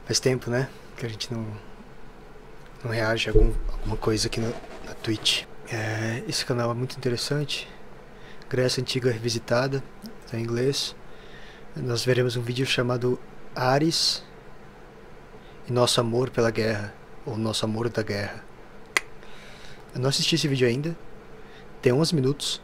Faz tempo, né? Que a gente não reage a alguma coisa aqui na Twitch. Esse canal é muito interessante. Grécia Antiga Revisitada, está em inglês. Nós veremos um vídeo chamado Ares e Nosso Amor pela Guerra, ou Nosso Amor da Guerra. Eu não assisti esse vídeo ainda. Tem 11 minutos.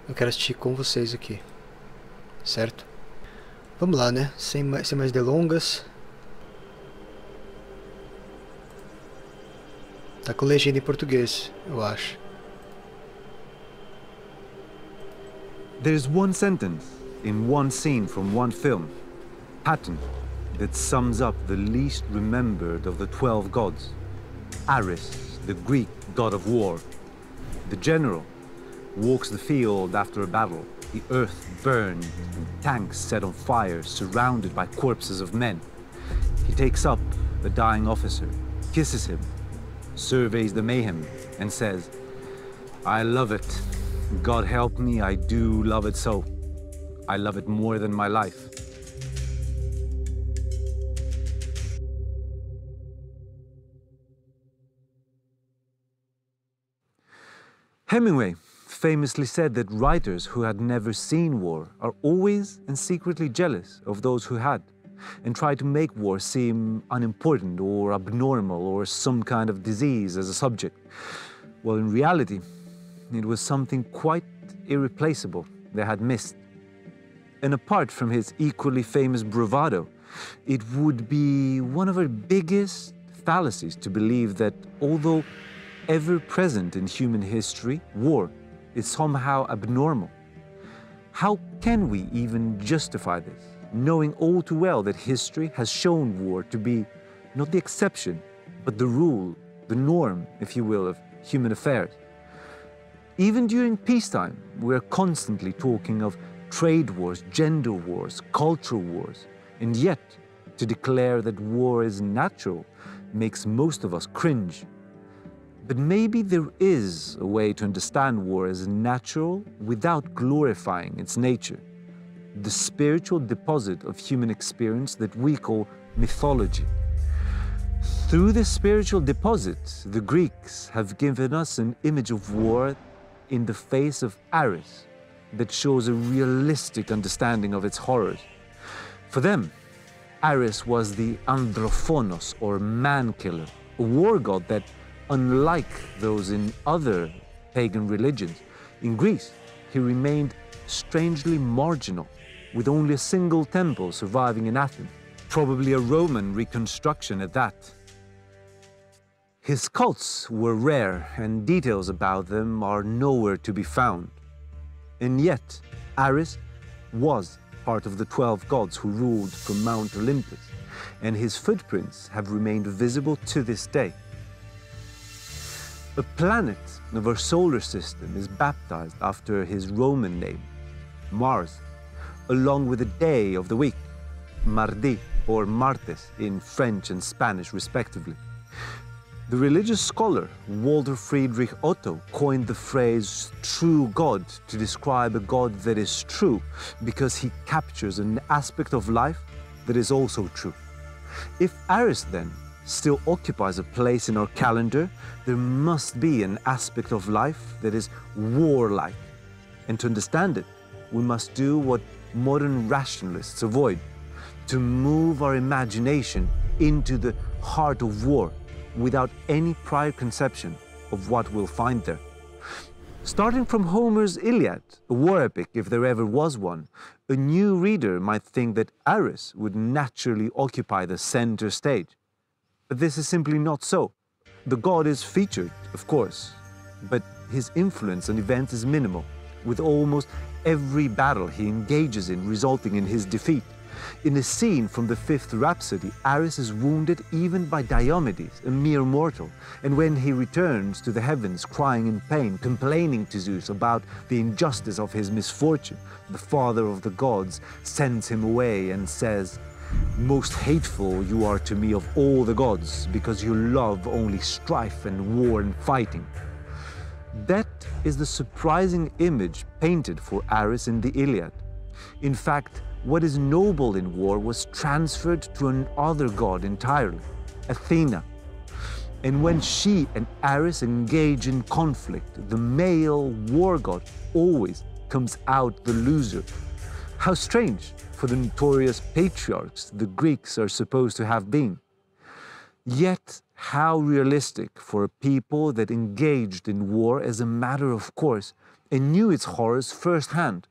Eu quero assistir com vocês aqui. Certo? Vamos lá, né? Sem mais delongas. Tá com legenda em português, eu acho. There's one sentence in one scene from one film, pattern, that sums up the least remembered of the 12 gods. Ares, the Greek god of war. The general walks the field after a battle, the earth burned and tanks set on fire, surrounded by corpses of men. He takes up a dying officer, kisses him, surveys the mayhem, and says, "I love it. God help me, I do love it so. I love it more than my life." Hemingway famously said that writers who had never seen war are always and secretly jealous of those who had, and try to make war seem unimportant or abnormal or some kind of disease as a subject. Well, in reality, it was something quite irreplaceable they had missed. And apart from his equally famous bravado, it would be one of our biggest fallacies to believe that although ever present in human history, war is somehow abnormal. How can we even justify this, knowing all too well that history has shown war to be not the exception, but the rule, the norm, if you will, of human affairs? Even during peacetime, we're constantly talking of trade wars, gender wars, cultural wars, and yet to declare that war is natural makes most of us cringe. But maybe there is a way to understand war as natural without glorifying its nature, the spiritual deposit of human experience that we call mythology. Through this spiritual deposit, the Greeks have given us an image of war in the face of Ares that shows a realistic understanding of its horrors. For them, Ares was the androphonos, or man-killer, a war god that, unlike those in other pagan religions, in Greece, he remained strangely marginal, with only a single temple surviving in Athens, probably a Roman reconstruction at that. His cults were rare, and details about them are nowhere to be found. And yet, Ares was part of the 12 gods who ruled from Mount Olympus, and his footprints have remained visible to this day. A planet of our solar system is baptized after his Roman name, Mars, along with a day of the week, Mardi or Martes in French and Spanish respectively. The religious scholar Walter Friedrich Otto coined the phrase true God to describe a God that is true because he captures an aspect of life that is also true. If Ares then still occupies a place in our calendar, there must be an aspect of life that is warlike. And to understand it, we must do what modern rationalists avoid, to move our imagination into the heart of war without any prior conception of what we'll find there. Starting from Homer's Iliad, a war epic if there ever was one, a new reader might think that Ares would naturally occupy the center stage. But this is simply not so. The god is featured, of course, but his influence on events is minimal, with almost every battle he engages in resulting in his defeat. In a scene from the Fifth Rhapsody, Ares is wounded even by Diomedes, a mere mortal, and when he returns to the heavens crying in pain, complaining to Zeus about the injustice of his misfortune, the father of the gods sends him away and says, "Most hateful you are to me of all the gods, because you love only strife and war and fighting." That is the surprising image painted for Ares in the Iliad. In fact, what is noble in war was transferred to another god entirely, Athena. And when she and Ares engage in conflict, the male war god always comes out the loser. How strange for the notorious patriarchs the Greeks are supposed to have been. Yet, how realistic for a people that engaged in war as a matter of course and knew its horrors firsthand.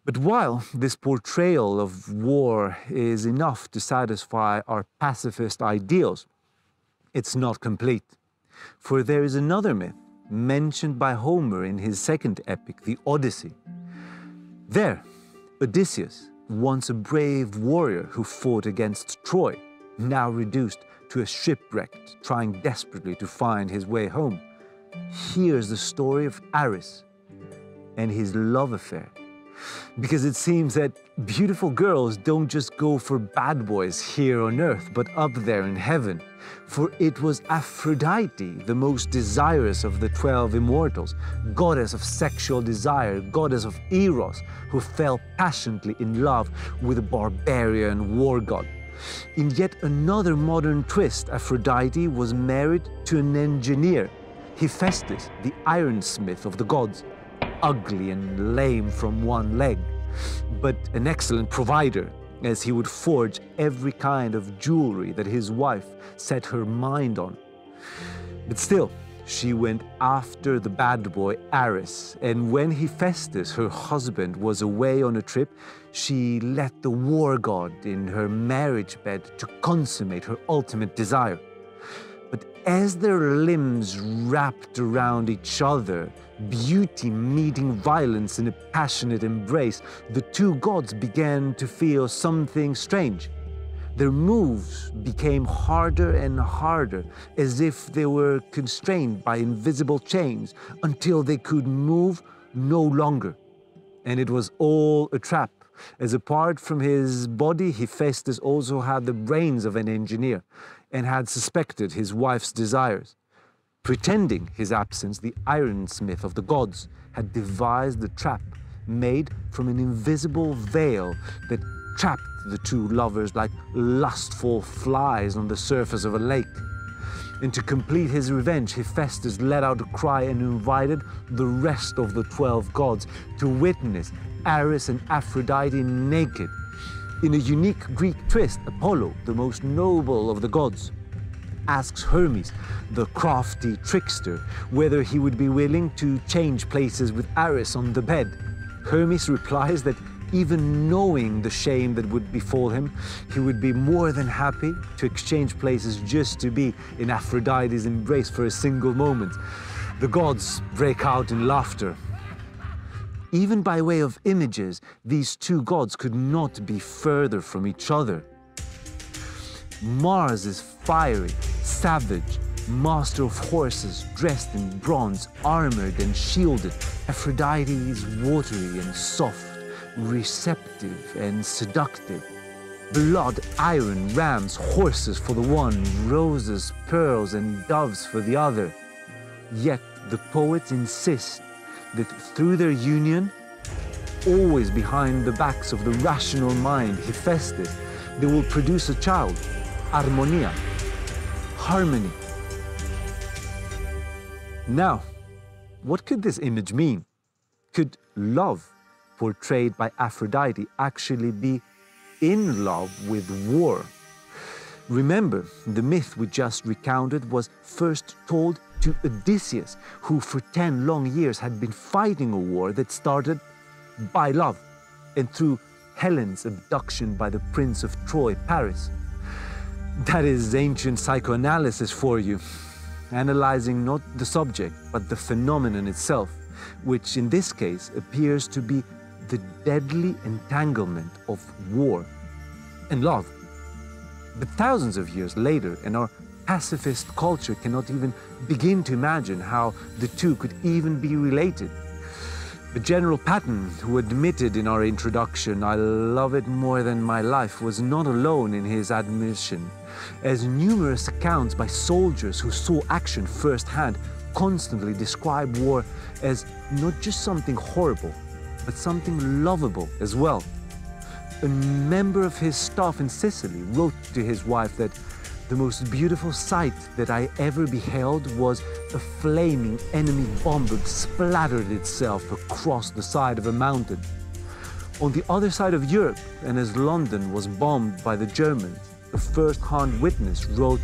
But while this portrayal of war is enough to satisfy our pacifist ideals, it's not complete. For there is another myth mentioned by Homer in his second epic, the Odyssey. There, Odysseus, once a brave warrior who fought against Troy, now reduced to a shipwrecked, trying desperately to find his way home, hears the story of Ares and his love affair. Because it seems that beautiful girls don't just go for bad boys here on earth, but up there in heaven. For it was Aphrodite, the most desirous of the 12 immortals, goddess of sexual desire, goddess of Eros, who fell passionately in love with a barbarian war god. In yet another modern twist, Aphrodite was married to an engineer, Hephaestus, the ironsmith of the gods, ugly and lame from one leg, but an excellent provider, as he would forge every kind of jewelry that his wife set her mind on. But still, she went after the bad boy Ares, and when Hephaestus, her husband, was away on a trip, she let the war god in her marriage bed to consummate her ultimate desire. But as their limbs wrapped around each other, beauty meeting violence in a passionate embrace, the two gods began to feel something strange. Their moves became harder and harder, as if they were constrained by invisible chains, until they could move no longer. And it was all a trap, as apart from his body, Hephaestus also had the brains of an engineer, and had suspected his wife's desires. Pretending his absence, the ironsmith of the gods had devised the trap made from an invisible veil that trapped the two lovers like lustful flies on the surface of a lake. And to complete his revenge, Hephaestus let out a cry and invited the rest of the 12 gods to witness Ares and Aphrodite naked. In a unique Greek twist, Apollo, the most noble of the gods, asks Hermes, the crafty trickster, whether he would be willing to change places with Ares on the bed. Hermes replies that even knowing the shame that would befall him, he would be more than happy to exchange places just to be in Aphrodite's embrace for a single moment. The gods break out in laughter. Even by way of images, these two gods could not be further from each other. Mars is fiery, savage, master of horses, dressed in bronze, armored and shielded. Aphrodite is watery and soft, receptive and seductive. Blood, iron, rams, horses for the one, roses, pearls, and doves for the other. Yet the poets insist that through their union, always behind the backs of the rational mind, Hephaestus, they will produce a child, Harmonia, harmony. Now, what could this image mean? Could love, portrayed by Aphrodite, actually be in love with war? Remember, the myth we just recounted was first told to Odysseus, who for 10 long years had been fighting a war that started by love and through Helen's abduction by the Prince of Troy, Paris. That is ancient psychoanalysis for you, analyzing not the subject, but the phenomenon itself, which in this case appears to be the deadly entanglement of war and love. But thousands of years later, and our pacifist culture cannot even begin to imagine how the two could even be related. The General Patton, who admitted in our introduction, "I love it more than my life," was not alone in his admission, as numerous accounts by soldiers who saw action firsthand constantly describe war as not just something horrible, but something lovable as well. a member of his staff in Sicily wrote to his wife that the most beautiful sight that I ever beheld was a flaming enemy bomb that splattered itself across the side of a mountain. On the other side of Europe, and as London was bombed by the Germans, a first-hand witness wrote,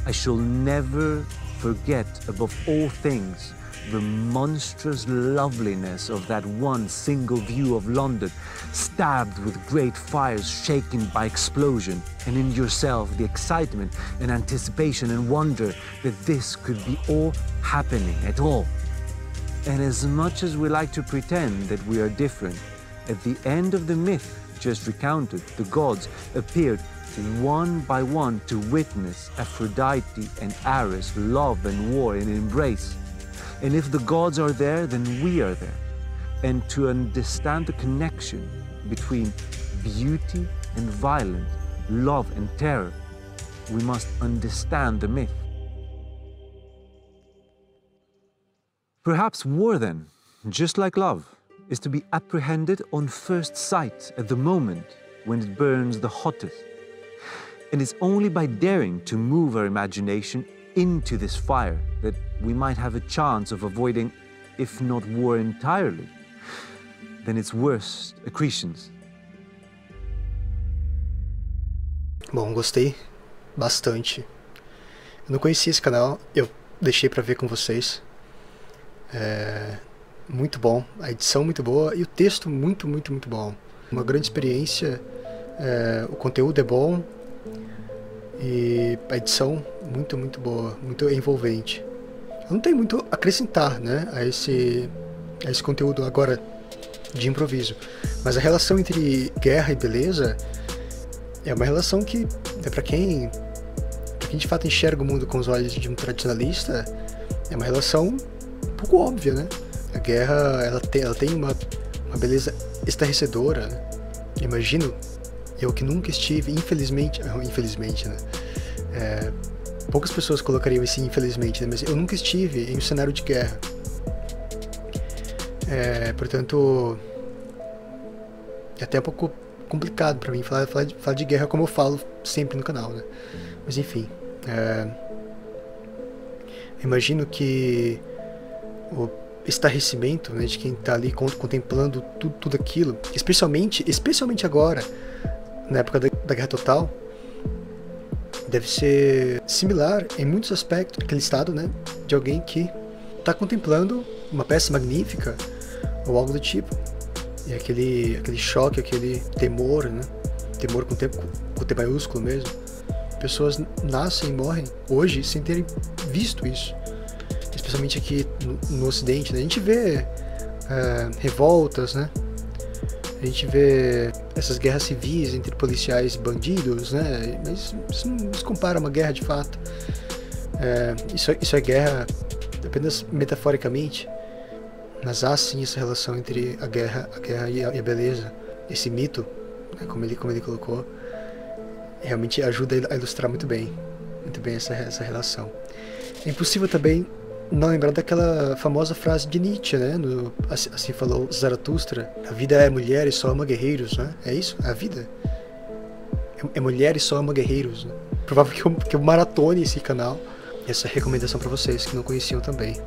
I shall never forget above all things the monstrous loveliness of that one single view of London, stabbed with great fires shaken by explosion, and in yourself the excitement and anticipation and wonder that this could be all happening at all. And as much as we like to pretend that we are different, at the end of the myth just recounted, the gods appeared one by one to witness Aphrodite and Ares' love and war and embrace. And if the gods are there, then we are there. And to understand the connection between beauty and violence, love and terror, we must understand the myth. Perhaps war then, just like love, is to be apprehended on first sight at the moment when it burns the hottest. And it's only by daring to move our imagination into this fire that we might have a chance of avoiding, if not war entirely, then its worst accretions. Bom, gostei bastante. Eu não conhecia esse canal, eu deixei pra ver com vocês. Muito bom, a edição muito boa e o texto muito bom. Uma grande experiência, o conteúdo é bom e a edição muito boa, muito envolvente. Eu não tenho muito a acrescentar, né, a esse conteúdo agora de improviso, mas a relação entre Guerra e Beleza é uma relação que é para quem de fato enxerga o mundo com os olhos de um tradicionalista, é uma relação um pouco óbvia, né? A Guerra, ela tem uma beleza estarrecedora, né? Imagino, eu que nunca estive, infelizmente, né? Poucas pessoas colocariam esse infelizmente, né? Mas eu nunca estive em um cenário de guerra. Portanto, é até um pouco complicado para mim falar de guerra como eu falo sempre no canal, né? Mas enfim, imagino que o estarrecimento, né, de quem está ali contemplando tudo aquilo, especialmente agora, na época da Guerra Total, deve ser similar em muitos aspectos aquele estado, né, de alguém que está contemplando uma peça magnífica ou algo do tipo, e aquele choque, aquele temor, né, temor com T maiúsculo mesmo. Pessoas nascem e morrem hoje sem terem visto isso, especialmente aqui no Ocidente, né? A gente vê revoltas, né? A gente vê essas guerras civis entre policiais e bandidos, né? Mas isso não se compara a uma guerra de fato. Isso é guerra apenas metaforicamente, mas há sim essa relação entre a guerra e a beleza. Esse mito, né, como ele colocou, realmente ajuda a ilustrar muito bem essa relação. É impossível também não lembrar daquela famosa frase de Nietzsche, né? Assim falou Zaratustra: a vida é mulher e só ama guerreiros, né? É isso? A vida é mulher e só ama guerreiros, né? Provável que eu maratone esse canal. Essa recomendação para vocês que não conheciam também.